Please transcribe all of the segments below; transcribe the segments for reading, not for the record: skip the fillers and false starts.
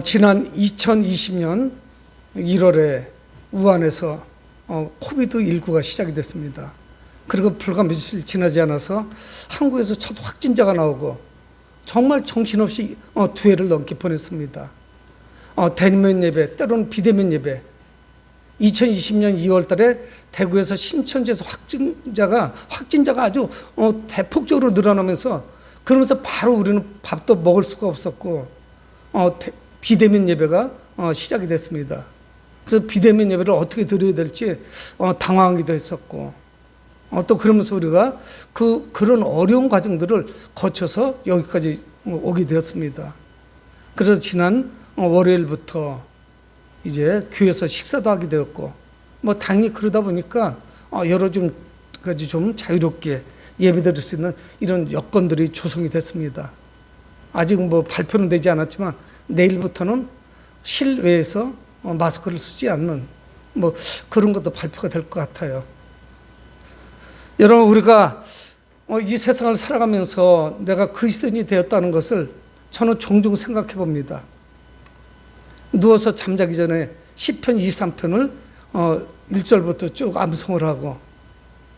지난 2020년 1월에 우한에서 코비드19가 시작이 됐습니다. 그리고 불과 며칠 지나지 않아서 한국에서 첫 확진자가 나오고 정말 정신없이 두 해를 넘게 보냈습니다. 대면 예배, 때로는 비대면 예배. 2020년 2월 달에 대구에서 신천지에서 확진자가 아주 대폭적으로 늘어나면서, 그러면서 바로 우리는 밥도 먹을 수가 없었고 비대면 예배가 시작이 됐습니다. 그래서 비대면 예배를 어떻게 드려야 될지 당황하기도 했었고, 또 그러면서 우리가 그런 어려운 과정들을 거쳐서 여기까지 오게 되었습니다. 그래서 지난 월요일부터 이제 교회에서 식사도 하게 되었고, 당연히 그러다 보니까 여러 가지 좀 자유롭게 예배드릴 수 있는 이런 여건들이 조성이 됐습니다. 아직 발표는 되지 않았지만 내일부터는 실외에서 마스크를 쓰지 않는 그런 것도 발표가 될 것 같아요. 여러분, 우리가 이 세상을 살아가면서 내가 그리스도인이 되었다는 것을 저는 종종 생각해 봅니다. 누워서 잠자기 전에 시편 23편을 1절부터 쭉 암송을 하고,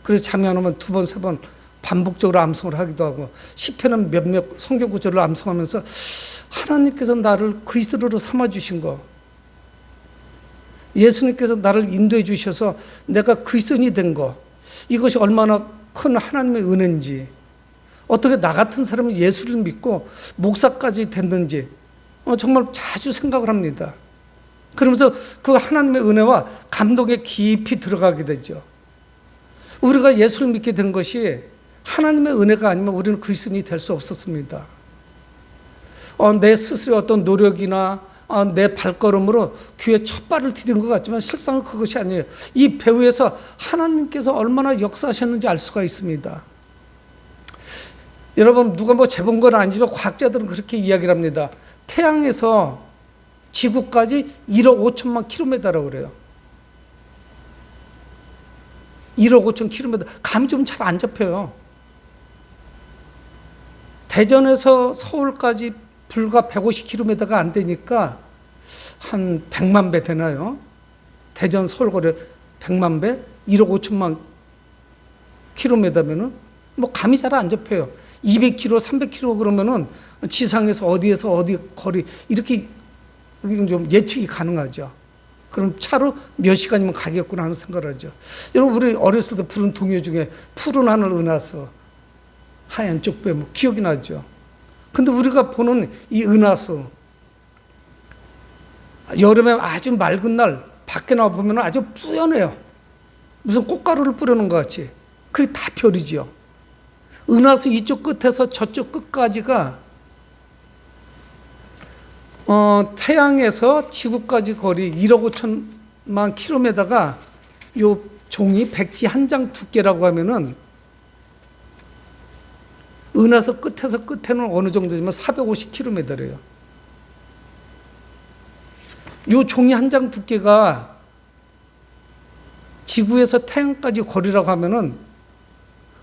그래서 잠이 안 오면 두 번, 세 번 반복적으로 암송을 하기도 하고, 시편은 몇몇 성경 구절을 암송하면서 하나님께서 나를 그리스도로 삼아주신 거, 예수님께서 나를 인도해 주셔서 내가 그리스도인이 된 거, 이것이 얼마나 큰 하나님의 은혜인지, 어떻게 나 같은 사람이 예수를 믿고 목사까지 됐는지 정말 자주 생각을 합니다. 그러면서 그 하나님의 은혜와 감동에 깊이 들어가게 되죠. 우리가 예수를 믿게 된 것이 하나님의 은혜가 아니면 우리는 그리스도인이 될 수 없었습니다. 내 스스로의 어떤 노력이나 내 발걸음으로 교회 첫 발을 디딘 것 같지만 실상은 그것이 아니에요. 이 배후에서 하나님께서 얼마나 역사하셨는지 알 수가 있습니다. 여러분, 누가 재본 건 아니지만 과학자들은 그렇게 이야기를 합니다. 태양에서 지구까지 1억 5천만 킬로미터라고 그래요. 1억 5천 킬로미터. 감이 좀 잘 안 잡혀요. 대전에서 서울까지 불과 150km가 안 되니까 한 100만 배 되나요? 대전 서울 거리 100만 배? 1억 5천만 킬로미터면은 감이 잘 안 잡혀요. 200km, 300km 그러면은 지상에서 어디에서 어디 거리 이렇게 좀 예측이 가능하죠. 그럼 차로 몇 시간이면 가겠구나 하는 생각을 하죠. 여러분, 우리 어렸을 때 부른 동요 중에 푸른 하늘 은하수, 하얀 쪽배 기억이 나죠. 근데 우리가 보는 이 은하수, 여름에 아주 맑은 날 밖에 나와 보면 아주 뿌연해요. 무슨 꽃가루를 뿌려놓은 것 같이. 그게 다 별이지요. 은하수 이쪽 끝에서 저쪽 끝까지가 태양에서 지구까지 거리 1억 5천만 킬로미터가 요 종이 백지 한 장 두께라고 하면은 은하수 끝에서 끝에는 어느 정도지만 450km래요. 요 종이 한 장 두께가 지구에서 태양까지 거리라고 하면은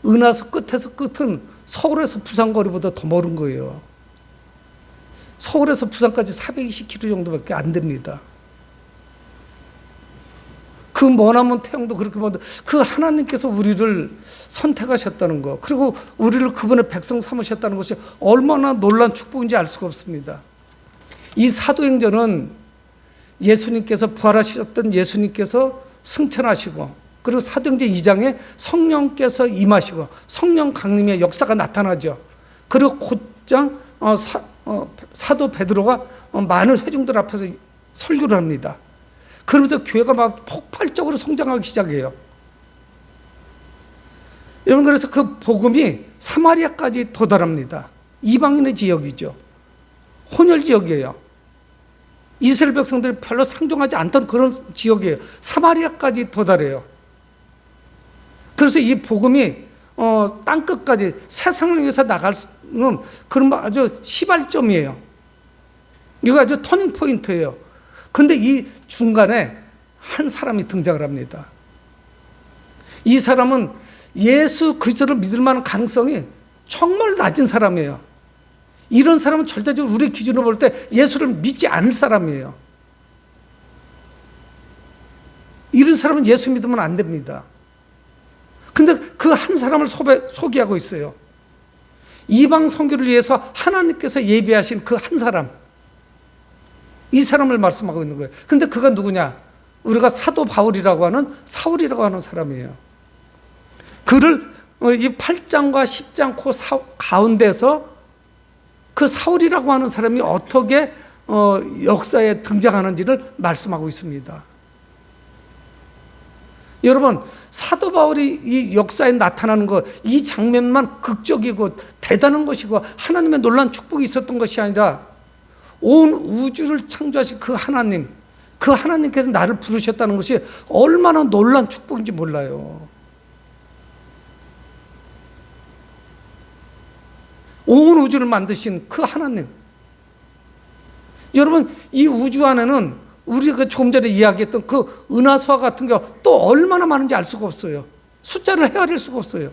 은하수 끝에서 끝은 서울에서 부산 거리보다 더 멀은 거예요. 서울에서 부산까지 420km 정도밖에 안 됩니다. 그 머나먼 태양도 그렇게 먼데 그 하나님께서 우리를 선택하셨다는 거, 그리고 우리를 그분의 백성 삼으셨다는 것이 얼마나 놀라운 축복인지 알 수가 없습니다. 이 사도행전은 예수님께서 부활하셨던 예수님께서 승천하시고, 그리고 사도행전 2장에 성령께서 임하시고 성령 강림의 역사가 나타나죠. 그리고 곧장 사도 베드로가 많은 회중들 앞에서 설교를 합니다. 그러면서 교회가 막 폭발적으로 성장하기 시작해요. 여러분, 그래서 그 복음이 사마리아까지 도달합니다. 이방인의 지역이죠. 혼혈 지역이에요. 이스라엘 백성들이 별로 상종하지 않던 그런 지역이에요. 사마리아까지 도달해요. 그래서 이 복음이 땅끝까지 세상을 위해서 나가는 그런 아주 시발점이에요. 이거 아주 터닝 포인트예요. 근데 이 중간에 한 사람이 등장을 합니다. 이 사람은 예수 그리스도를 믿을 만한 가능성이 정말 낮은 사람이에요. 이런 사람은 절대적으로 우리 기준으로 볼 때 예수를 믿지 않을 사람이에요. 이런 사람은 예수 믿으면 안 됩니다. 근데 그 한 사람을 소개하고 있어요. 이방 선교를 위해서 하나님께서 예비하신 그 한 사람, 이 사람을 말씀하고 있는 거예요. 근데 그가 누구냐? 우리가 사도 바울이라고 하는 사울이라고 하는 사람이에요. 그를 이 8장과 10장 가운데서 그 사울이라고 하는 사람이 어떻게 역사에 등장하는지를 말씀하고 있습니다. 여러분, 사도 바울이 이 역사에 나타나는 것, 이 장면만 극적이고 대단한 것이고 하나님의 놀라운 축복이 있었던 것이 아니라 온 우주를 창조하신 그 하나님께서 나를 부르셨다는 것이 얼마나 놀라운 축복인지 몰라요. 온 우주를 만드신 그 하나님. 여러분, 이 우주 안에는 우리가 조금 전에 이야기했던 그 은하수와 같은 게 또 얼마나 많은지 알 수가 없어요. 숫자를 헤아릴 수가 없어요.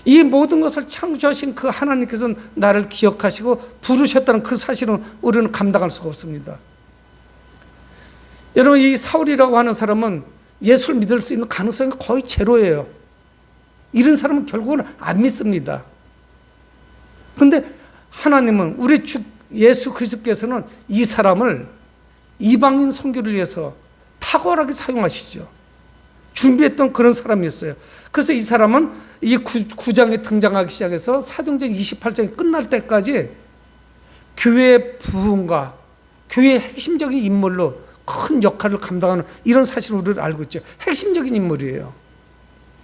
이 모든 것을 창조하신 그 하나님께서는 나를 기억하시고 부르셨다는 그 사실은 우리는 감당할 수가 없습니다. 여러분, 이 사울이라고 하는 사람은 예수를 믿을 수 있는 가능성이 거의 제로예요. 이런 사람은 결국은 안 믿습니다. 그런데 하나님은 우리 주 예수 그리스도께서는 이 사람을 이방인 선교를 위해서 탁월하게 사용하시죠. 준비했던 그런 사람이었어요. 그래서 이 사람은 이 9장에 등장하기 시작해서 사도행전 28장이 끝날 때까지 교회의 부흥과 교회의 핵심적인 인물로 큰 역할을 감당하는 이런 사실을 우리를 알고 있죠. 핵심적인 인물이에요.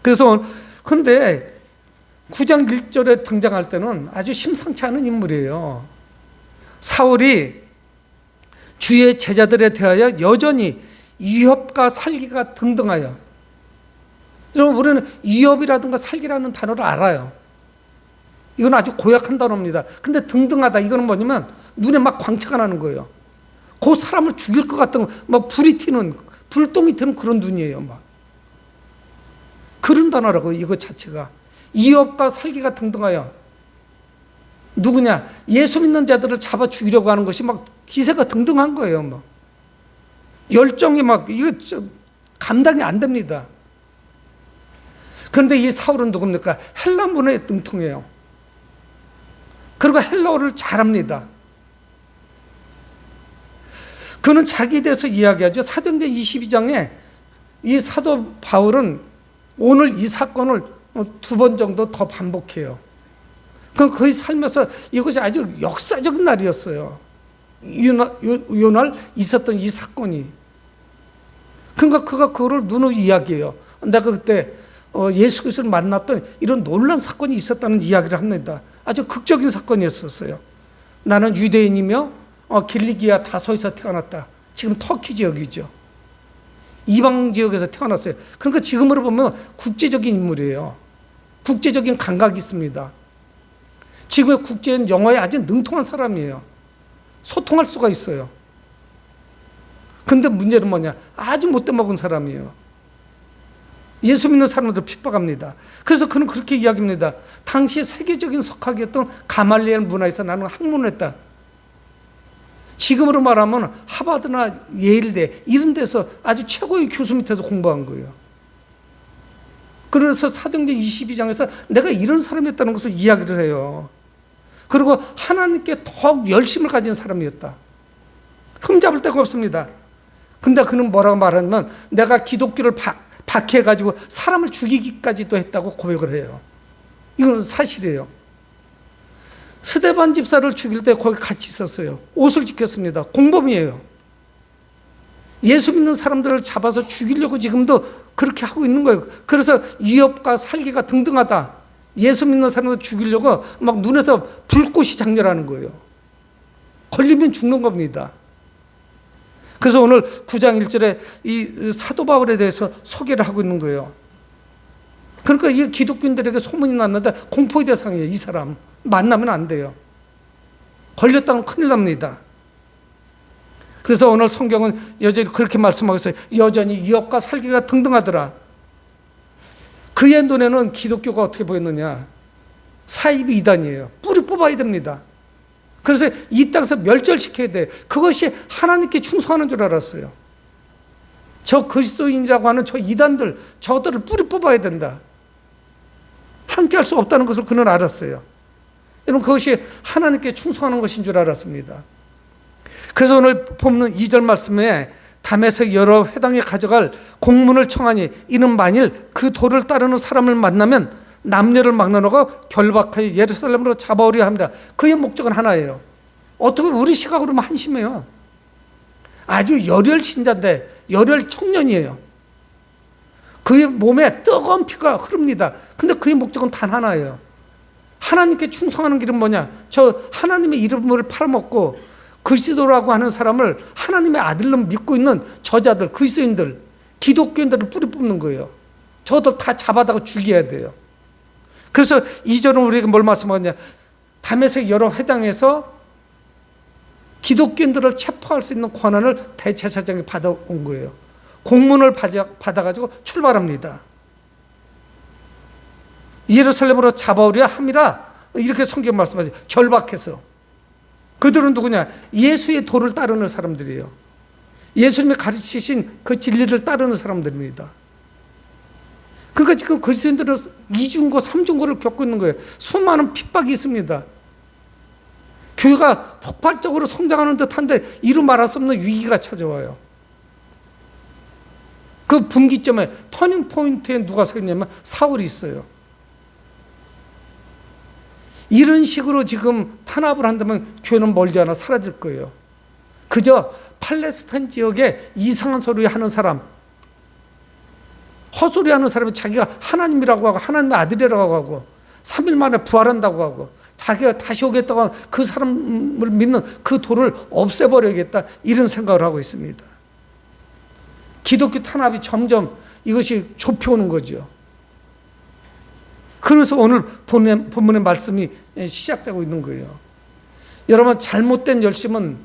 그래서 그런데 9장 1절에 등장할 때는 아주 심상치 않은 인물이에요. 사울이 주의 제자들에 대하여 여전히 위협과 살기가 등등하여. 여러분, 우리는 위협이라든가 살기라는 단어를 알아요. 이건 아주 고약한 단어입니다. 근데 등등하다, 이거는 뭐냐면 눈에 막 광채가 나는 거예요. 그 사람을 죽일 것 같은 막 불이 튀는, 불똥이 튀는 그런 눈이에요. 막 그런 단어라고, 이거 자체가. 위협과 살기가 등등하여. 누구냐? 예수 믿는 자들을 잡아 죽이려고 하는 것이 막 기세가 등등한 거예요. 막 열정이 막 이거 감당이 안 됩니다. 그런데 이 사울은 누굽니까? 헬라 문화에 능통해요. 그리고 헬라어를 잘합니다. 그는 자기에 대해서 이야기하죠. 사도행전 22장에 이 사도 바울은 오늘 이 사건을 2번 정도 더 반복해요. 그럼 그의 삶에서 이것이 아주 역사적인 날이었어요. 요날 있었던 이 사건이. 그러니까 그가 그거를 눈으로 이야기해요. 내가 그때 예수 그리스도를 만났던 이런 놀라운 사건이 있었다는 이야기를 합니다. 아주 극적인 사건이었었어요. 나는 유대인이며 길리기아 다소에서 태어났다. 지금 터키 지역이죠. 이방 지역에서 태어났어요. 그러니까 지금으로 보면 국제적인 인물이에요. 국제적인 감각이 있습니다. 지금의 국제는 영어에 아주 능통한 사람이에요. 소통할 수가 있어요. 근데 문제는 뭐냐? 아주 못돼 먹은 사람이에요. 예수 믿는 사람들 핍박합니다. 그래서 그는 그렇게 이야기합니다. 당시 세계적인 석학이었던 가말리엘 문화에서 나는 학문을 했다. 지금으로 말하면 하버드나 예일대 이런 데서 아주 최고의 교수 밑에서 공부한 거예요. 그래서 사도행전 22장에서 내가 이런 사람이었다는 것을 이야기를 해요. 그리고 하나님께 더욱 열심을 가진 사람이었다. 흠잡을 데가 없습니다. 근데 그는 뭐라고 말하냐면 내가 기독교를 박해가지고 사람을 죽이기까지도 했다고 고백을 해요. 이건 사실이에요. 스데반 집사를 죽일 때 거기 같이 있었어요. 옷을 지켰습니다. 공범이에요. 예수 믿는 사람들을 잡아서 죽이려고 지금도 그렇게 하고 있는 거예요. 그래서 위협과 살기가 등등하다. 예수 믿는 사람들 죽이려고 막 눈에서 불꽃이 장렬하는 거예요. 걸리면 죽는 겁니다. 그래서 오늘 9장 1절에 이 사도 바울에 대해서 소개를 하고 있는 거예요. 그러니까 이 기독교인들에게 소문이 났는데 공포의 대상이에요. 이 사람 만나면 안 돼요. 걸렸다면 큰일 납니다. 그래서 오늘 성경은 여전히 그렇게 말씀하고 있어요. 여전히 위협과 살기가 등등하더라. 그의 눈에는 기독교가 어떻게 보였느냐? 사입이 이단이에요. 뿌리 뽑아야 됩니다. 그래서 이 땅에서 멸절시켜야 돼. 그것이 하나님께 충성하는 줄 알았어요. 저 그리스도인이라고 하는 저 이단들, 저들을 뿌리 뽑아야 된다. 함께 할 수 없다는 것을 그는 알았어요. 여러분, 그것이 하나님께 충성하는 것인 줄 알았습니다. 그래서 오늘 본문 2절 말씀에 담에색 여러 회당에 가져갈 공문을 청하니 이는 만일 그 도를 따르는 사람을 만나면 남녀를 막론하고 결박하여 예루살렘으로 잡아오려 합니다. 그의 목적은 하나예요. 어떻게 우리 시각으로 보면 한심해요. 아주 열혈 신자인데 열혈 청년이에요. 그의 몸에 뜨거운 피가 흐릅니다. 근데 그의 목적은 단 하나예요. 하나님께 충성하는 길은 뭐냐? 저 하나님의 이름을 팔아먹고 그리스도라고 하는 사람을 하나님의 아들로 믿고 있는 저자들, 그리스도인들, 기독교인들을 뿌리 뽑는 거예요. 저들 다 잡아다가 죽여야 돼요. 그래서 2절은 우리에게 뭘 말씀하냐? 다메섹 여러 회당에서 기독교인들을 체포할 수 있는 권한을 대제사장이 받아온 거예요. 공문을 받아가지고 출발합니다. 예루살렘으로 잡아오려 함이라 이렇게 성경 말씀하죠. 결박해서. 그들은 누구냐? 예수의 도를 따르는 사람들이에요. 예수님이 가르치신 그 진리를 따르는 사람들입니다. 그러니까 지금 그리스도인들은 이중고, 삼중고를 겪고 있는 거예요. 수많은 핍박이 있습니다. 교회가 폭발적으로 성장하는 듯한데 이루 말할 수 없는 위기가 찾아와요. 그 분기점에 터닝 포인트에 누가 서 있냐면 사울이 있어요. 이런 식으로 지금 탄압을 한다면 교회는 멀지 않아 사라질 거예요. 그저 팔레스타인 지역에 이상한 소리 하는 사람, 헛소리 하는 사람이 자기가 하나님이라고 하고 하나님의 아들이라고 하고 3일 만에 부활한다고 하고 자기가 다시 오겠다고 하고 그 사람을 믿는 그 도를 없애버려야겠다, 이런 생각을 하고 있습니다. 기독교 탄압이 점점 이것이 좁혀오는 거죠. 그래서 오늘 본문의 말씀이 시작되고 있는 거예요. 여러분, 잘못된 열심은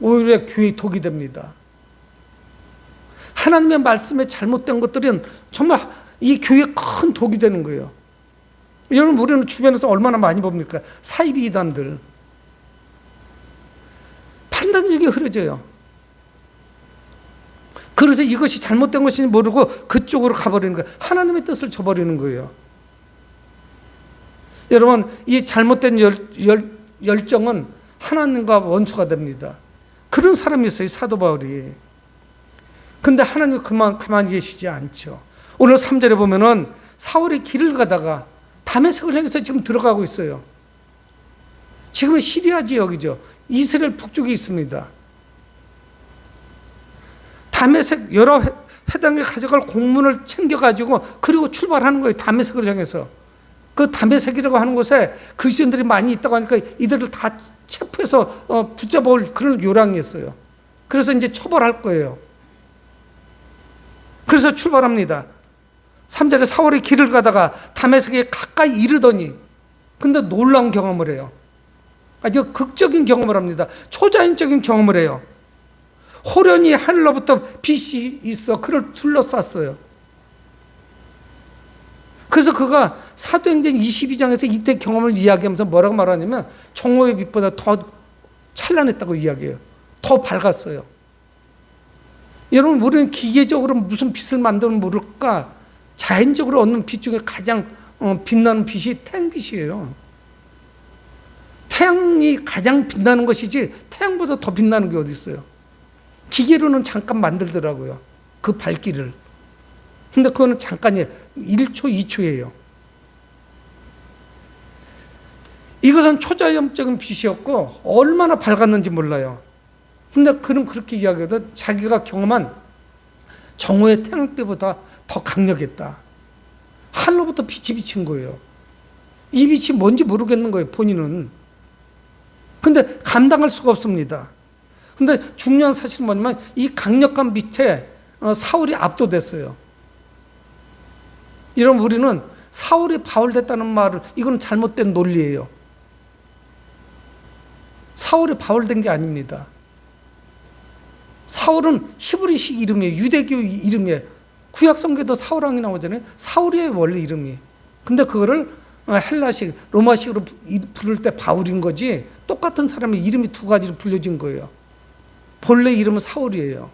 오히려 교회의 독이 됩니다. 하나님의 말씀에 잘못된 것들은 정말 이 교회에 큰 독이 되는 거예요. 여러분, 우리는 주변에서 얼마나 많이 봅니까? 사이비 이단들. 판단력이 흐려져요. 그래서 이것이 잘못된 것인지 모르고 그쪽으로 가버리는 거예요. 하나님의 뜻을 저버리는 거예요. 여러분, 이 잘못된 열정은 하나님과 원수가 됩니다. 그런 사람이 있어요, 사도 바울이. 근데 하나님은 가만히 계시지 않죠. 오늘 3절에 보면은 사울이 길을 가다가 다메섹을 향해서 지금 들어가고 있어요. 지금은 시리아 지역이죠. 이스라엘 북쪽에 있습니다. 다메섹 여러 회당에 가져갈 공문을 챙겨가지고 그리고 출발하는 거예요. 다메섹을 향해서. 그 다메섹이라고 하는 곳에 그리스도인들이 많이 있다고 하니까 이들을 다 체포해서 붙잡아올 그런 요량이었어요. 그래서 이제 처벌할 거예요. 그래서 출발합니다. 3절에 사울이 길을 가다가 다메섹에 가까이 이르더니, 근데 놀라운 경험을 해요. 아주 극적인 경험을 합니다. 초자연적인 경험을 해요. 호련히 하늘로부터 빛이 있어 그를 둘러쌌어요. 그래서 그가 사도행전 22장에서 이때 경험을 이야기하면서 뭐라고 말하냐면 정오의 빛보다 더 찬란했다고 이야기해요. 더 밝았어요. 여러분, 우리는 기계적으로 무슨 빛을 만들면 모를까? 자연적으로 얻는 빛 중에 가장 빛나는 빛이 태양빛이에요. 태양이 가장 빛나는 것이지 태양보다 더 빛나는 게 어디 있어요? 기계로는 잠깐 만들더라고요, 그 밝기를. 근데 그거는 잠깐이에요. 1초, 2초예요. 이것은 초자연적인 빛이었고 얼마나 밝았는지 몰라요. 근데 그는 그렇게 이야기하거든. 자기가 경험한 정오의 태양빛보다 더 강력했다. 하늘로부터 빛이 비친 거예요. 이 빛이 뭔지 모르겠는 거예요, 본인은. 근데 감당할 수가 없습니다. 근데 중요한 사실은 뭐냐면 이 강력한 빛에 사울이 압도됐어요. 여러분, 우리는 사울이 바울됐다는 말을, 이건 잘못된 논리예요. 사울이 바울된 게 아닙니다. 사울은 히브리식 이름이에요. 유대교 이름이에요. 구약성경에도 사울왕이 나오잖아요. 사울이에요, 원래 이름이. 근데 그거를 헬라식, 로마식으로 부를 때 바울인 거지 똑같은 사람의 이름이 두 가지로 불려진 거예요. 본래 이름은 사울이에요.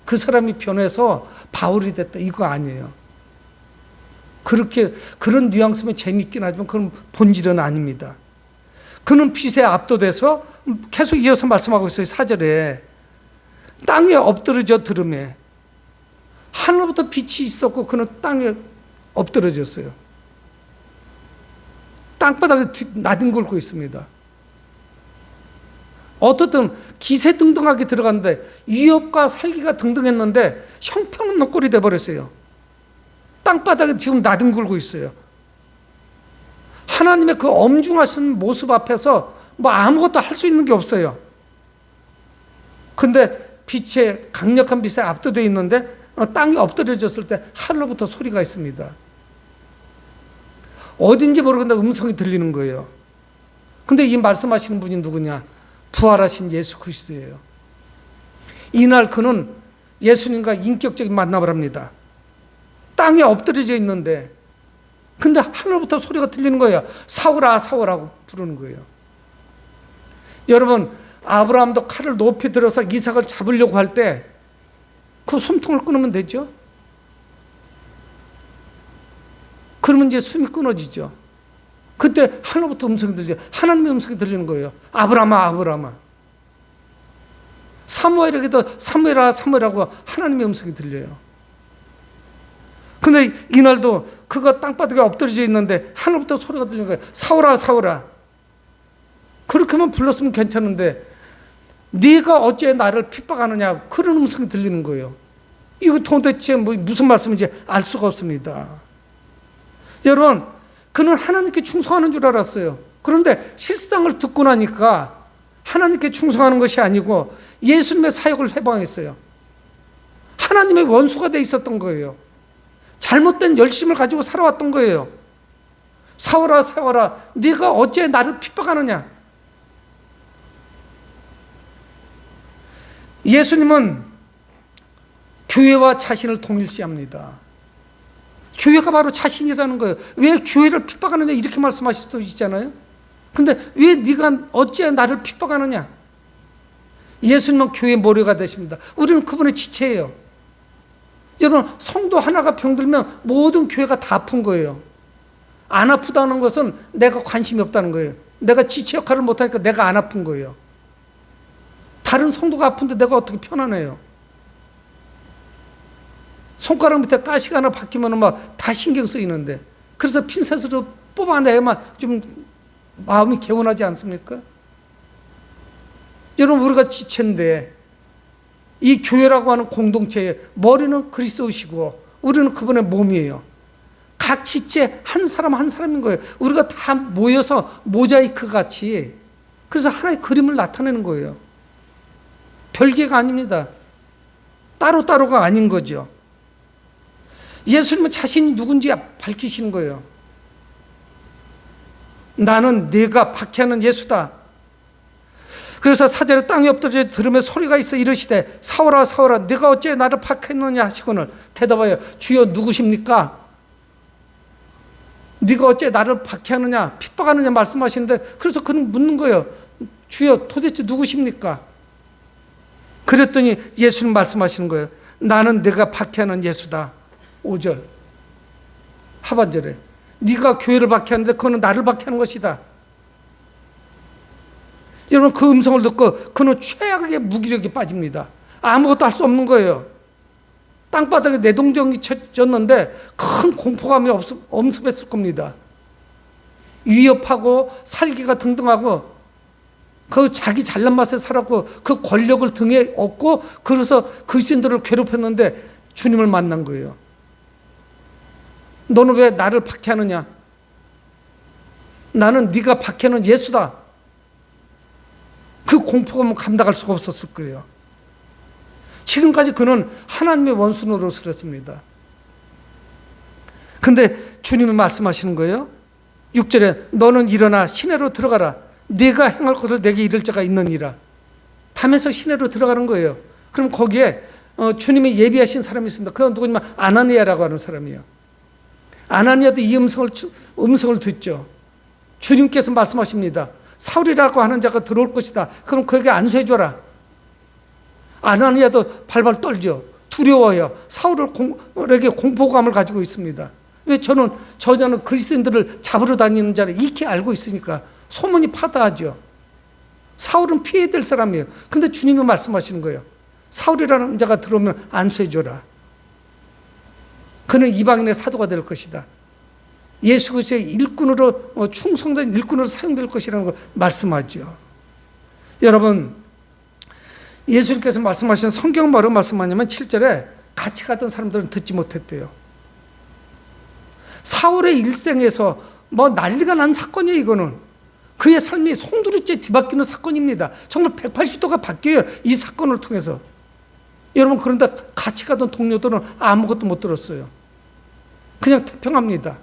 그 사람이 변해서 바울이 됐다 이거 아니에요. 그렇게 그런 뉘앙스면 재밌긴 하지만 그건 본질은 아닙니다. 그는 빛에 압도돼서 계속 이어서 말씀하고 있어요. 4절에 땅에 엎드러져 들으매 하늘부터 빛이 있었고 그는 땅에 엎드러졌어요. 땅바닥에 나뒹굴고 있습니다. 어떻든 기세등등하게 들어갔는데 위협과 살기가 등등했는데 형편없는 꼴이 돼버렸어요. 땅바닥에 지금 나뒹굴고 있어요. 하나님의 그 엄중하신 모습 앞에서 뭐 아무것도 할 수 있는 게 없어요. 근데 빛에 강력한 빛에 압도되어 있는데 땅이 엎드려졌을 때 하늘로부터 소리가 있습니다. 어딘지 모르겠는데 음성이 들리는 거예요. 근데 이 말씀하시는 분이 누구냐? 부활하신 예수 그리스도예요. 이날 그는 예수님과 인격적인 만남을 합니다. 땅에 엎드려져 있는데 근데 하늘부터 소리가 들리는 거예요. 사울아 사울아고 부르는 거예요. 여러분 아브라함도 칼을 높이 들어서 이삭을 잡으려고 할 때 그 숨통을 끊으면 되죠. 그러면 이제 숨이 끊어지죠. 그때 하늘부터 음성이 들려요. 하나님의 음성이 들리는 거예요. 아브라함아 아브라함아. 사무엘에게도 사무엘아 사무엘하고 하나님의 음성이 들려요. 근데 이날도 그가 땅바닥에 엎드려져 있는데 하늘부터 소리가 들리는 거예요. 사울아 사울아. 그렇게만 불렀으면 괜찮은데 네가 어째 나를 핍박하느냐 그런 음성이 들리는 거예요. 이거 도대체 무슨 말씀인지 알 수가 없습니다. 여러분 그는 하나님께 충성하는 줄 알았어요. 그런데 실상을 듣고 나니까 하나님께 충성하는 것이 아니고 예수님의 사역을 회방했어요. 하나님의 원수가 돼 있었던 거예요. 잘못된 열심을 가지고 살아왔던 거예요. 사울아 사울아 네가 어째 나를 핍박하느냐. 예수님은 교회와 자신을 동일시합니다. 교회가 바로 자신이라는 거예요. 왜 교회를 핍박하느냐 이렇게 말씀하실 수도 있잖아요. 근데 왜 네가 어찌 나를 핍박하느냐. 예수님은 교회의 모래가 되십니다. 우리는 그분의 지체예요. 여러분 성도 하나가 병들면 모든 교회가 다 아픈 거예요. 안 아프다는 것은 내가 관심이 없다는 거예요. 내가 지체 역할을 못하니까 내가 안 아픈 거예요. 다른 성도가 아픈데 내가 어떻게 편안해요. 손가락 밑에 가시가 하나 박히면 막 다 신경 쓰이는데 그래서 핀셋으로 뽑아내야만 좀 마음이 개운하지 않습니까? 여러분 우리가 지체인데 이 교회라고 하는 공동체의 머리는 그리스도시고 우리는 그분의 몸이에요. 각 지체 한 사람 한 사람인 거예요. 우리가 다 모여서 모자이크 같이 그래서 하나의 그림을 나타내는 거예요. 별개가 아닙니다. 따로따로가 아닌 거죠. 예수님은 자신이 누군지 밝히시는 거예요. 나는 네가 박해하는 예수다. 그래서 4절에 땅에 엎드려 들으며 소리가 있어 이르시되 사울아 사울아 네가 어찌 나를 박해했느냐 하시거늘 대답하여 주여 누구십니까? 네가 어찌 나를 박해하느냐 핍박하느냐 말씀하시는데 그래서 그는 묻는 거예요. 주여 도대체 누구십니까? 그랬더니 예수님 말씀하시는 거예요. 나는 네가 박해하는 예수다. 5절 하반절에 네가 교회를 박해하는데 그는 나를 박해하는 것이다. 여러분 그 음성을 듣고 그는 최악의 무기력에 빠집니다. 아무것도 할 수 없는 거예요. 땅바닥에 내동정이 쳤는데 큰 공포감이 엄습했을 겁니다. 위협하고 살기가 등등하고 그 자기 잘난 맛에 살았고 그 권력을 등에 업고 그래서 그리스도인들을 괴롭혔는데 주님을 만난 거예요. 너는 왜 나를 박해하느냐? 나는 네가 박해하는 예수다. 그 공포감은 감당할 수가 없었을 거예요. 지금까지 그는 하나님의 원수 노릇을 했습니다. 근데 주님이 말씀하시는 거예요. 6절에 너는 일어나 시내로 들어가라. 네가 행할 것을 내게 이를 자가 있느니라. 담에서 시내로 들어가는 거예요. 그럼 거기에 주님이 예비하신 사람이 있습니다. 그건 누구냐면 아나니아라고 하는 사람이에요. 아나니아도 이 음성을 듣죠. 주님께서 말씀하십니다. 사울이라고 하는 자가 들어올 것이다. 그럼 그에게 안수해줘라. 아나니아도 발발 떨죠. 두려워요. 사울에게 공포감을 가지고 있습니다. 왜? 저는 그리스도인들을 잡으러 다니는 자를 익히 알고 있으니까 소문이 파다하죠. 사울은 피해야 될 사람이에요. 근데 주님이 말씀하시는 거예요. 사울이라는 자가 들어오면 안수해줘라. 그는 이방인의 사도가 될 것이다. 예수 그리스도의 일꾼으로 충성된 일꾼으로 사용될 것이라는 걸 말씀하죠. 여러분, 예수님께서 말씀하신 성경 뭐라고 말씀하냐면 7절에 같이 가던 사람들은 듣지 못했대요. 사울의 일생에서 난리가 난 사건이에요. 이거는 그의 삶이 송두리째 뒤바뀌는 사건입니다. 정말 180도가 바뀌어요. 이 사건을 통해서. 여러분, 그런데 같이 가던 동료들은 아무것도 못 들었어요. 그냥 태평합니다.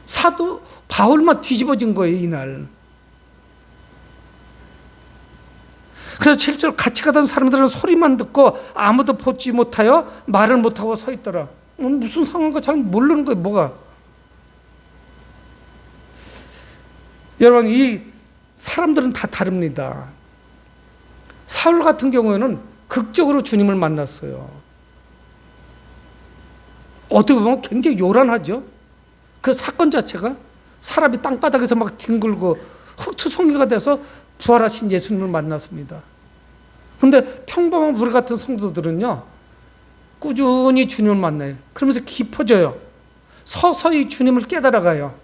사도 바울만 뒤집어진 거예요, 이날. 그래서 7절 같이 가던 사람들은 소리만 듣고 아무도 보지 못하여 말을 못하고 서 있더라. 무슨 상황인가 잘 모르는 거예요, 뭐가. 여러분, 이 사람들은 다 다릅니다. 사울 같은 경우에는 극적으로 주님을 만났어요. 어떻게 보면 굉장히 요란하죠. 그 사건 자체가 사람이 땅바닥에서 막 뒹굴고 흙투성이가 돼서 부활하신 예수님을 만났습니다. 그런데 평범한 우리 같은 성도들은요, 꾸준히 주님을 만나요. 그러면서 깊어져요. 서서히 주님을 깨달아가요.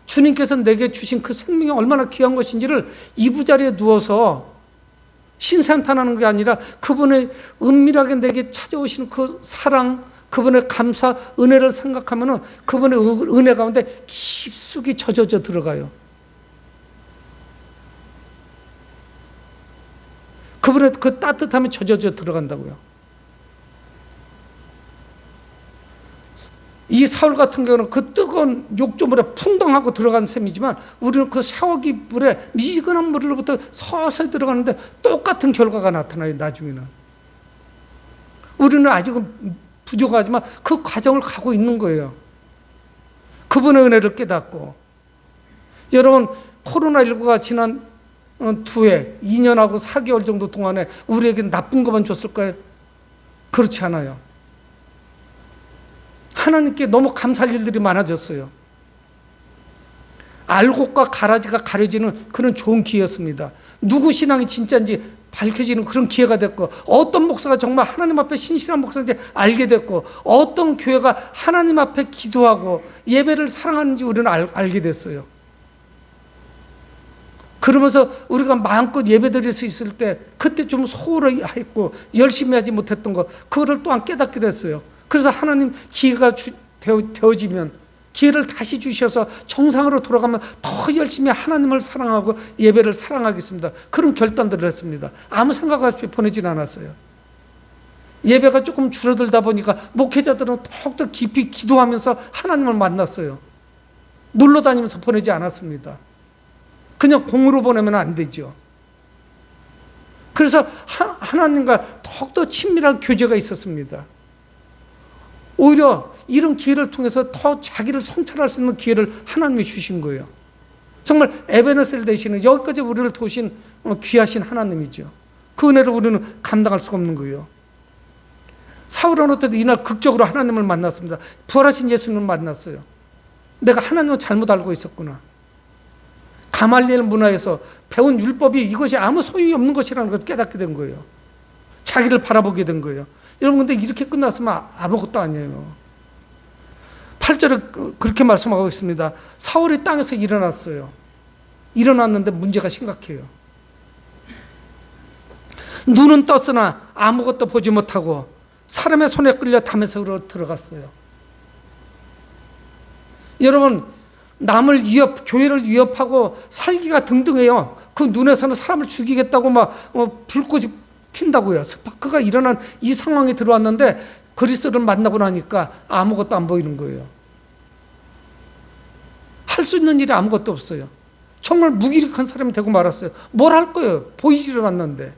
주님께서 내게 주신 그 생명이 얼마나 귀한 것인지를 이부자리에 누워서 신세한탄하는 게 아니라 그분의 은밀하게 내게 찾아오시는 그 사랑, 그분의 감사, 은혜를 생각하면 그분의 은혜 가운데 깊숙이 젖어져 들어가요. 그분의 그 따뜻함이 젖어져 들어간다고요. 이 사울 같은 경우는 그 뜨거운 욕조물에 풍덩하고 들어간 셈이지만 우리는 그 샤워기 물에 미지근한 물로부터 서서히 들어가는데 똑같은 결과가 나타나요. 나중에는 우리는 아직은 부족하지만 그 과정을 가고 있는 거예요. 그분의 은혜를 깨닫고. 여러분, 코로나19가 지난 뒤에 2년하고 4개월 정도 동안에 우리에게 나쁜 것만 줬을까요? 그렇지 않아요. 하나님께 너무 감사할 일들이 많아졌어요. 알곡과 가라지가 가려지는 그런 좋은 기회였습니다. 누구 신앙이 진짜인지 밝혀지는 그런 기회가 됐고, 어떤 목사가 정말 하나님 앞에 신실한 목사인지 알게 됐고, 어떤 교회가 하나님 앞에 기도하고 예배를 사랑하는지 우리는 알게 됐어요. 그러면서 우리가 마음껏 예배드릴 수 있을 때 그때 좀 소홀했고 열심히 하지 못했던 거, 그거를 또한 깨닫게 됐어요. 그래서 하나님 기회가 되어지면 기회를 다시 주셔서 정상으로 돌아가면 더 열심히 하나님을 사랑하고 예배를 사랑하겠습니다. 그런 결단들을 했습니다. 아무 생각 없이 보내진 않았어요. 예배가 조금 줄어들다 보니까 목회자들은 더욱더 깊이 기도하면서 하나님을 만났어요. 놀러 다니면서 보내지 않았습니다. 그냥 공으로 보내면 안 되죠. 그래서 하나님과 더욱더 친밀한 교제가 있었습니다. 오히려 이런 기회를 통해서 더 자기를 성찰할 수 있는 기회를 하나님이 주신 거예요. 정말 에베네셀 되시는, 여기까지 우리를 도우신 귀하신 하나님이죠. 그 은혜를 우리는 감당할 수가 없는 거예요. 사울은 어쨌든 이날 극적으로 하나님을 만났습니다. 부활하신 예수님을 만났어요. 내가 하나님을 잘못 알고 있었구나. 가말리엘 문화에서 배운 율법이 이것이 아무 소용이 없는 것이라는 걸 깨닫게 된 거예요. 자기를 바라보게 된 거예요. 여러분, 근데 이렇게 끝났으면 아무것도 아니에요. 8절에 그렇게 말씀하고 있습니다. 사울이 땅에서 일어났어요. 일어났는데 문제가 심각해요. 눈은 떴으나 아무것도 보지 못하고 사람의 손에 끌려 다메섹으로 들어갔어요. 여러분, 남을 교회를 위협하고 살기가 등등해요. 그 눈에서는 사람을 죽이겠다고 막 불꽃이 튄다고요. 스파크가 일어난 이 상황에 들어왔는데 그리스도를 만나고 나니까 아무것도 안 보이는 거예요. 할 수 있는 일이 아무것도 없어요. 정말 무기력한 사람이 되고 말았어요. 뭘 할 거예요? 보이지를 않는데.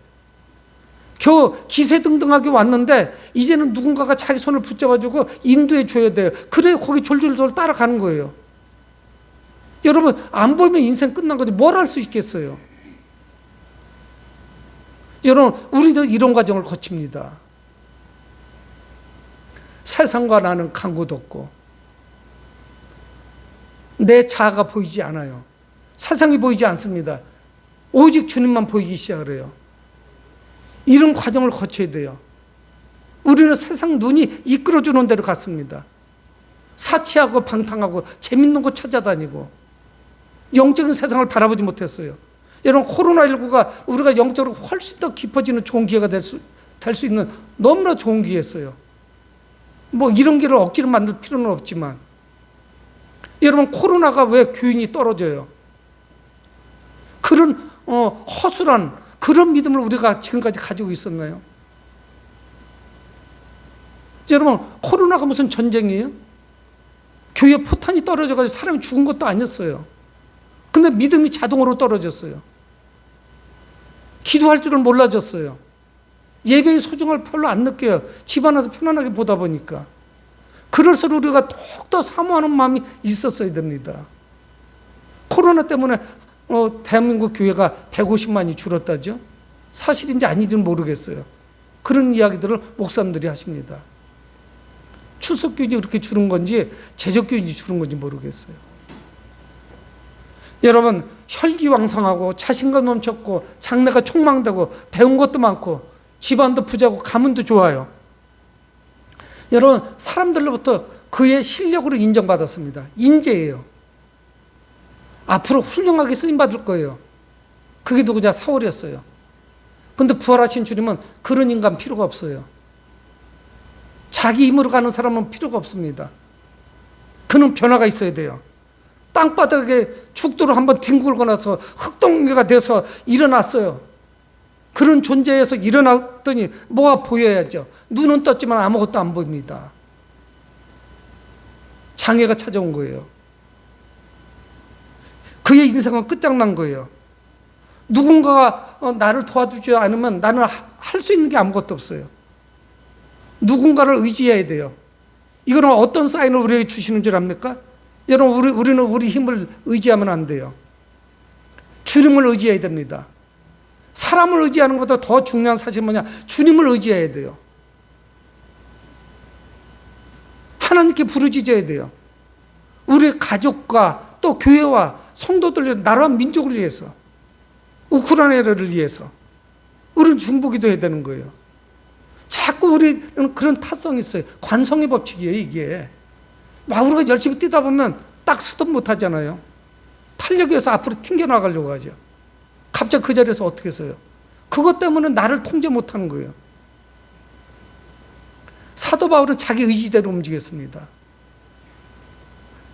겨우 기세등등하게 왔는데 이제는 누군가가 자기 손을 붙잡아주고 인도해 줘야 돼요. 그래 거기 졸졸졸 따라가는 거예요. 여러분 안 보이면 인생 끝난 거지 뭘 할 수 있겠어요. 여러분 우리도 이런 과정을 거칩니다. 세상과 나는 간고도 없고 내 자아가 보이지 않아요. 세상이 보이지 않습니다. 오직 주님만 보이기 시작을 해요. 이런 과정을 거쳐야 돼요. 우리는 세상 눈이 이끌어주는 대로 갔습니다. 사치하고 방탕하고 재밌는 곳 찾아다니고 영적인 세상을 바라보지 못했어요. 여러분 코로나19가 우리가 영적으로 훨씬 더 깊어지는 좋은 기회가 될 수 있는 너무나 좋은 기회였어요. 뭐 이런 길을 억지로 만들 필요는 없지만 여러분 코로나가 왜 교인이 떨어져요? 그런 허술한 그런 믿음을 우리가 지금까지 가지고 있었나요? 여러분 코로나가 무슨 전쟁이에요? 교회에 포탄이 떨어져가지고 사람이 죽은 것도 아니었어요. 근데 믿음이 자동으로 떨어졌어요. 기도할 줄을 몰라졌어요. 예배의 소중함을 별로 안 느껴요. 집 안에서 편안하게 보다 보니까. 그럴수록 우리가 더욱더 사모하는 마음이 있었어야 됩니다. 코로나 때문에 대한민국 교회가 150만이 줄었다죠. 사실인지 아닌지는 모르겠어요. 그런 이야기들을 목사님들이 하십니다. 출석교인이 그렇게 줄은 건지 재적교인이 줄은 건지 모르겠어요. 여러분 혈기왕성하고 자신감 넘쳤고 장래가 촉망되고 배운 것도 많고 집안도 부자고 가문도 좋아요. 여러분 사람들로부터 그의 실력으로 인정받았습니다. 인재예요. 앞으로 훌륭하게 쓰임받을 거예요. 그게 누구냐? 사울이었어요. 근데 부활하신 주님은 그런 인간 필요가 없어요. 자기 힘으로 가는 사람은 필요가 없습니다. 그는 변화가 있어야 돼요. 땅바닥에 죽도록 한번 뒹굴고 나서 흙동기가 돼서 일어났어요. 그런 존재에서 일어났더니 뭐가 보여야죠. 눈은 떴지만 아무것도 안 보입니다. 장애가 찾아온 거예요. 그의 인생은 끝장난 거예요. 누군가가 나를 도와주지 않으면 나는 할 수 있는 게 아무것도 없어요. 누군가를 의지해야 돼요. 이거는 어떤 사인을 우리에게 주시는 줄 압니까? 여러분 우리는 우리 힘을 의지하면 안 돼요. 주님을 의지해야 됩니다. 사람을 의지하는 것보다 더 중요한 사실은 뭐냐? 주님을 의지해야 돼요. 하나님께 부르짖어야 돼요. 우리 가족과 또 교회와 성도들, 나라와 민족을 위해서, 우크라이나를 위해서 우리는 중보기도해야 되는 거예요. 자꾸 우리는 그런 타성이 있어요. 관성의 법칙이에요, 이게. 막 우리가 열심히 뛰다 보면 딱 스톱 못 하잖아요. 탄력에서 앞으로 튕겨나가려고 하죠. 갑자기 그 자리에서 어떻게 서요? 그것 때문에 나를 통제 못 하는 거예요. 사도 바울은 자기 의지대로 움직였습니다.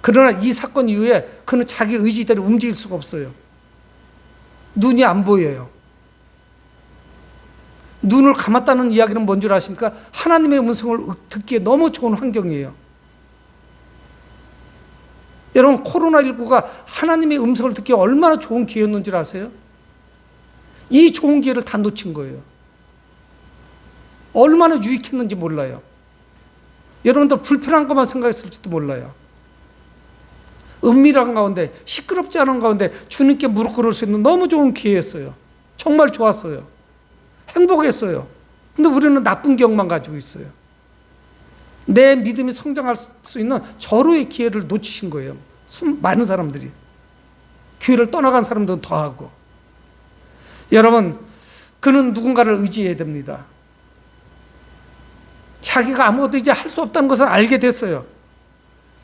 그러나 이 사건 이후에 그는 자기 의지대로 움직일 수가 없어요. 눈이 안 보여요. 눈을 감았다는 이야기는 뭔 줄 아십니까? 하나님의 음성을 듣기에 너무 좋은 환경이에요. 여러분 코로나19가 하나님의 음성을 듣기에 얼마나 좋은 기회였는 줄 아세요? 이 좋은 기회를 다 놓친 거예요. 얼마나 유익했는지 몰라요. 여러분들 불편한 것만 생각했을지도 몰라요. 은밀한 가운데 시끄럽지 않은 가운데 주님께 무릎 꿇을 수 있는 너무 좋은 기회였어요. 정말 좋았어요. 행복했어요. 근데 우리는 나쁜 기억만 가지고 있어요. 내 믿음이 성장할 수 있는 절호의 기회를 놓치신 거예요. 많은 사람들이. 교회를 떠나간 사람들은 더하고. 여러분, 그는 누군가를 의지해야 됩니다. 자기가 아무것도 이제 할 수 없다는 것을 알게 됐어요.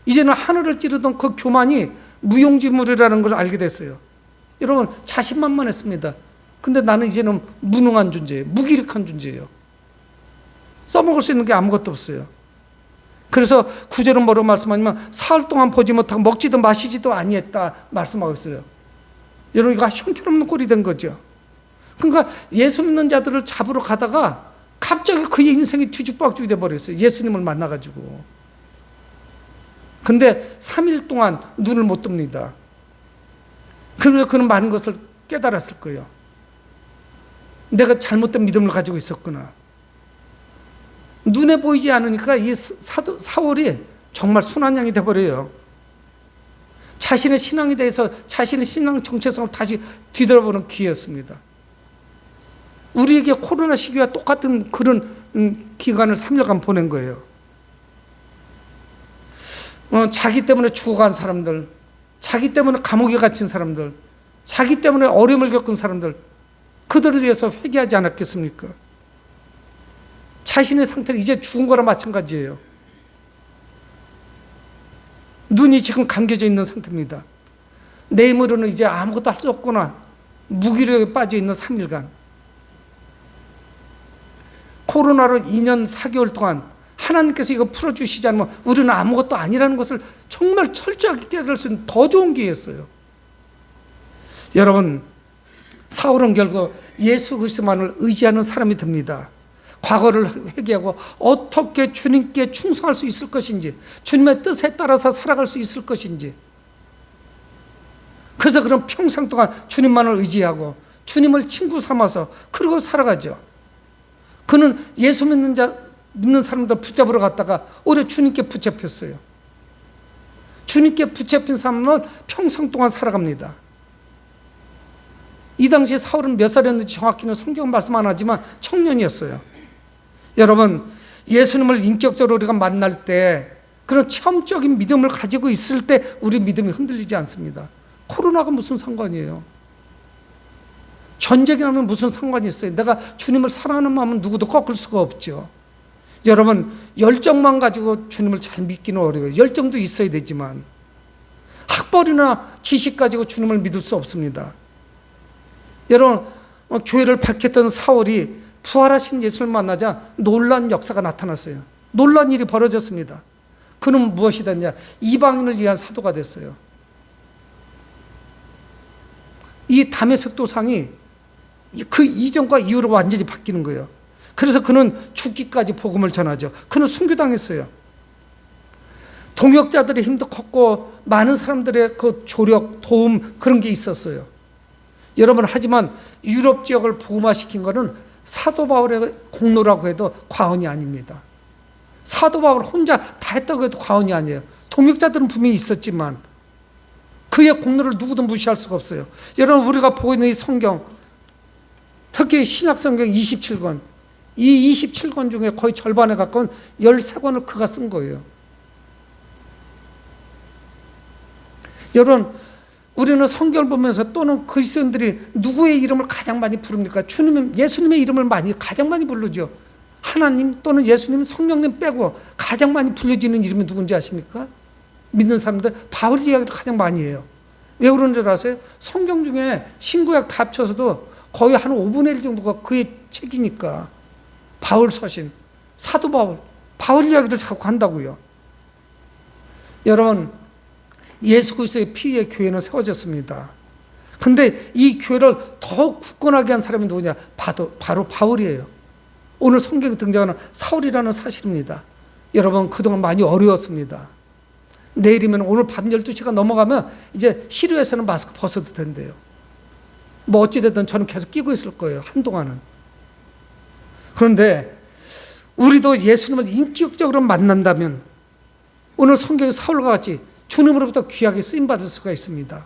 이제는 하늘을 찌르던 그 교만이 무용지물이라는 걸 알게 됐어요. 여러분, 자신만만했습니다. 근데 나는 이제는 무능한 존재예요. 무기력한 존재예요. 써먹을 수 있는 게 아무것도 없어요. 그래서 9절은 뭐라고 말씀하냐면 사흘 동안 보지 못하고 먹지도 마시지도 아니했다 말씀하고 있어요. 여러분, 이거 형편없는 꼴이 된 거죠. 그러니까 예수 믿는 자들을 잡으러 가다가 갑자기 그의 인생이 뒤죽박죽이 돼버렸어요. 예수님을 만나가지고. 근데 3일 동안 눈을 못 뜹니다. 그러면서 그는 많은 것을 깨달았을 거예요. 내가 잘못된 믿음을 가지고 있었구나. 눈에 보이지 않으니까 이 사울이 정말 순한 양이 돼버려요. 자신의 신앙에 대해서 자신의 신앙 정체성을 다시 뒤돌아보는 기회였습니다. 우리에게 코로나 시기와 똑같은 그런 기간을 3년간 보낸 거예요. 자기 때문에 죽어간 사람들, 자기 때문에 감옥에 갇힌 사람들, 자기 때문에 어려움을 겪은 사람들, 그들을 위해서 회개하지 않았겠습니까? 자신의 상태는 이제 죽은 거랑 마찬가지예요. 눈이 지금 감겨져 있는 상태입니다. 내 힘으로는 이제 아무것도 할 수 없구나. 무기력에 빠져 있는 3일간. 코로나로 2년 4개월 동안 하나님께서 이거 풀어주시지 않으면 우리는 아무것도 아니라는 것을 정말 철저하게 깨달을 수 있는 더 좋은 기회였어요. 여러분, 사울은 결국 예수 그리스도만을 의지하는 사람이 됩니다. 과거를 회개하고 어떻게 주님께 충성할 수 있을 것인지, 주님의 뜻에 따라서 살아갈 수 있을 것인지, 그래서 그런 평생 동안 주님만을 의지하고 주님을 친구 삼아서 그러고 살아가죠. 그는 예수 믿는 사람들 붙잡으러 갔다가 오히려 주님께 붙잡혔어요. 주님께 붙잡힌 사람은 평생 동안 살아갑니다. 이 당시 사울은 몇 살이었는지 정확히는 성경은 말씀 안 하지만 청년이었어요. 여러분, 예수님을 인격적으로 우리가 만날 때, 그런 체험적인 믿음을 가지고 있을 때 우리 믿음이 흔들리지 않습니다. 코로나가 무슨 상관이에요? 전쟁이라면 무슨 상관이 있어요? 내가 주님을 사랑하는 마음은 누구도 꺾을 수가 없죠. 여러분, 열정만 가지고 주님을 잘 믿기는 어려워요. 열정도 있어야 되지만 학벌이나 지식 가지고 주님을 믿을 수 없습니다. 여러분, 교회를 박했던 사울이 부활하신 예수를 만나자 놀란 역사가 나타났어요. 놀란 일이 벌어졌습니다. 그는 무엇이 됐냐? 이방인을 위한 사도가 됐어요. 이 다메섹 도상이 그 이전과 이후로 완전히 바뀌는 거예요. 그래서 그는 죽기까지 복음을 전하죠. 그는 순교당했어요. 동역자들의 힘도 컸고 많은 사람들의 그 조력, 도움, 그런 게 있었어요. 여러분, 하지만 유럽 지역을 복음화시킨 것은 사도 바울의 공로라고 해도 과언이 아닙니다. 사도 바울 혼자 다 했다고 해도 과언이 아니에요. 동역자들은 분명히 있었지만 그의 공로를 누구도 무시할 수가 없어요. 여러분, 우리가 보고 있는 이 성경, 특히 신약성경 27권, 이 27권 중에 거의 절반에 가까운 13권을 그가 쓴 거예요. 여러분, 우리는 성경을 보면서 또는 그리스도인들이 누구의 이름을 가장 많이 부릅니까? 예수님의 이름을 가장 많이 부르죠. 하나님 또는 예수님, 성령님 빼고 가장 많이 불려지는 이름이 누군지 아십니까? 믿는 사람들 바울 이야기를 가장 많이 해요. 왜 그런 줄 아세요? 성경 중에 신구약 다 합쳐서도 거의 한 5분의 1 정도가 그의 책이니까. 바울 서신, 사도 바울 이야기를 자꾸 한다고요. 여러분, 예수 그리스도의 피에 교회는 세워졌습니다. 근데 이 교회를 더욱 굳건하게 한 사람이 누구냐? 바로 바울이에요. 오늘 성경에 등장하는 사울이라는 사실입니다. 여러분, 그동안 많이 어려웠습니다. 내일이면 오늘 밤 12시가 넘어가면 이제 실외에서는 마스크 벗어도 된대요. 뭐 어찌됐든 저는 계속 끼고 있을 거예요, 한동안은. 그런데 우리도 예수님을 인격적으로 만난다면 오늘 성경의 사울과 같이 주님으로부터 귀하게 쓰임받을 수가 있습니다.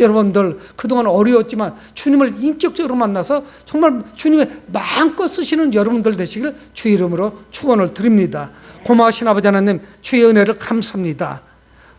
여러분들, 그동안 어려웠지만 주님을 인격적으로 만나서 정말 주님의 마음껏 쓰시는 여러분들 되시길 주의 이름으로 축원을 드립니다. 고마우신 아버지 하나님, 주의 은혜를 감사합니다.